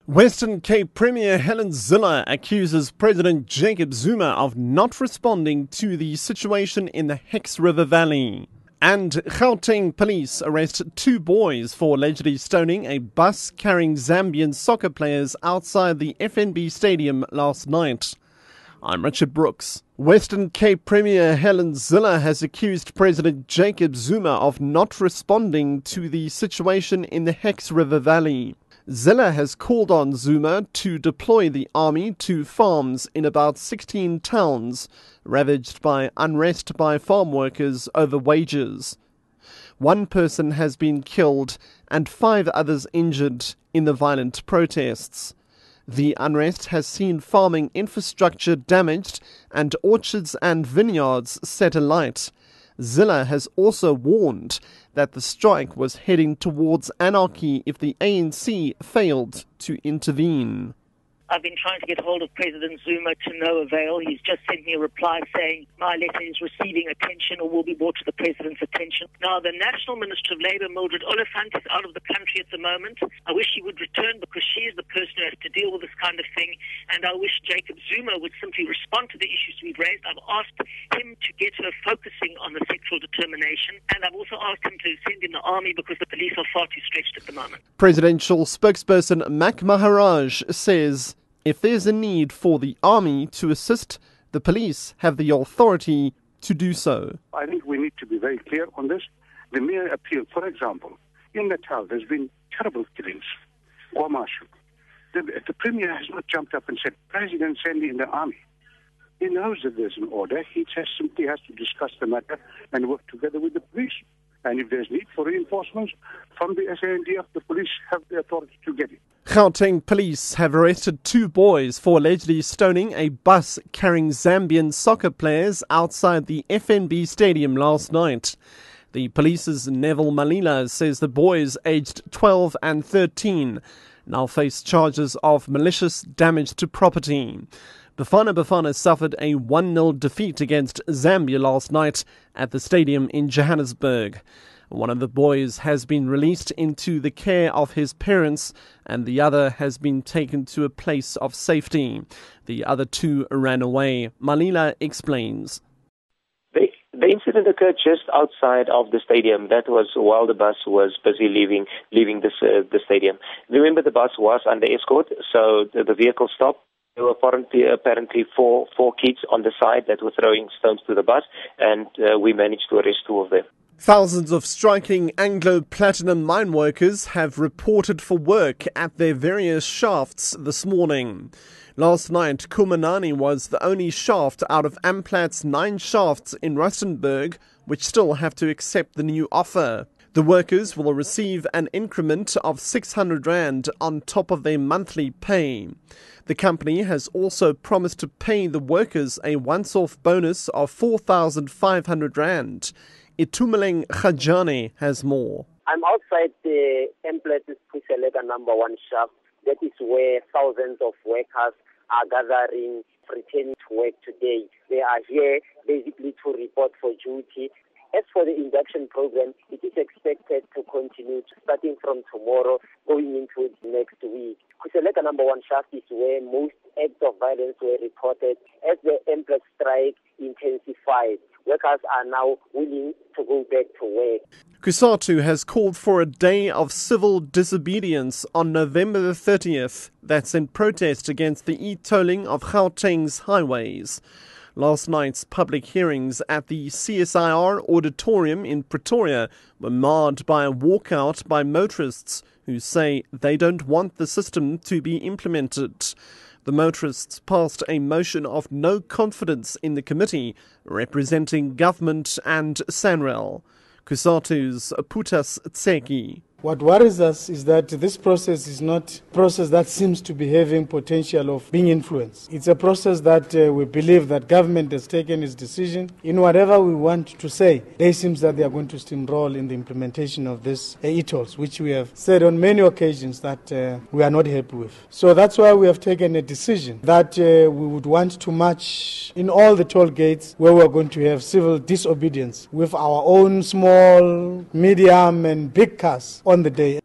Western Cape Premier Helen Zille accuses President Jacob Zuma of not responding to the situation in the Hex River Valley. And Gauteng police arrest two boys for allegedly stoning a bus carrying Zambian soccer players outside the FNB stadium last night. I'm Richard Brooks. Western Cape Premier Helen Zille has accused President Jacob Zuma of not responding to the situation in the Hex River Valley. Zille has called on Zuma to deploy the army to farms in about 16 towns ravaged by unrest by farm workers over wages. One person has been killed and 5 others injured in the violent protests. The unrest has seen farming infrastructure damaged and orchards and vineyards set alight. Zille has also warned that the strike was heading towards anarchy if the ANC failed to intervene. I've been trying to get hold of President Zuma to no avail. He's just sent me a reply saying my letter is receiving attention or will be brought to the President's attention. Now, the National Minister of Labour, Mildred Oliphant, is out of the country at the moment. I wish she would return because she is the person who has to deal with this kind of thing. And I wish Jacob Zuma would simply respond to the issues we've raised. I've asked him to get her focusing on the sexual determination. And I've also asked him to send in the army because the police are far too stretched at the moment. Presidential spokesperson Mac Maharaj says if there's a need for the army to assist, the police have the authority to do so. I think we need to be very clear on this. The mere appeal, for example, in Natal, there's been terrible killings. Kwamashu. The Premier has not jumped up and said, President, send in the army. He knows that there's an order. He just simply has to discuss the matter and work together with the police. And if there's need for reinforcements from the SANDF, the police have the authority to get it. Gauteng police have arrested 2 boys for allegedly stoning a bus carrying Zambian soccer players outside the FNB stadium last night. The police's Neville Malila says the boys aged 12 and 13 now face charges of malicious damage to property. Bafana suffered a 1-0 defeat against Zambia last night at the stadium in Johannesburg. One of the boys has been released into the care of his parents and the other has been taken to a place of safety. The other 2 ran away. Malila explains. The incident occurred just outside of the stadium. That was while the bus was busy leaving the stadium. Remember, the bus was under escort, so the vehicle stopped. There were apparently four kids on the side that were throwing stones to the bus, and we managed to arrest 2 of them. Thousands of striking Anglo-Platinum mine workers have reported for work at their various shafts this morning. Last night, Kumanani was the only shaft out of Amplat's 9 shafts in Rustenburg which still have to accept the new offer. The workers will receive an increment of 600 Rand on top of their monthly pay. The company has also promised to pay the workers a once-off bonus of 4,500 Rand. Itumeleng Khajane has more. I'm outside the Emplat's Kuseleka number 1 shaft. That is where thousands of workers are gathering, returning to work today. They are here basically to report for duty. As for the induction program, it is expected to continue starting from tomorrow, going into next week. Kuseleka number 1 shaft is where most acts of violence were reported. As the Emplat strike intensified, workers are now willing to go back to work. Kusatu has called for a day of civil disobedience on November the 30th. That's in protest against the e-tolling of Gauteng's highways. Last night's public hearings at the CSIR auditorium in Pretoria were marred by a walkout by motorists who say they don't want the system to be implemented. The motorists passed a motion of no confidence in the committee representing government and SANRAL. Kusatu's Putas Tseki. What worries us is that this process is not a process that seems to be having potential of being influenced. It's a process that we believe that government has taken its decision. In whatever we want to say, it seems that they are going to steamroll in the implementation of this e-tolls, which we have said on many occasions that we are not happy with. So that's why we have taken a decision that we would want to march in all the toll gates where we are going to have civil disobedience with our own small, medium and big cars on the day.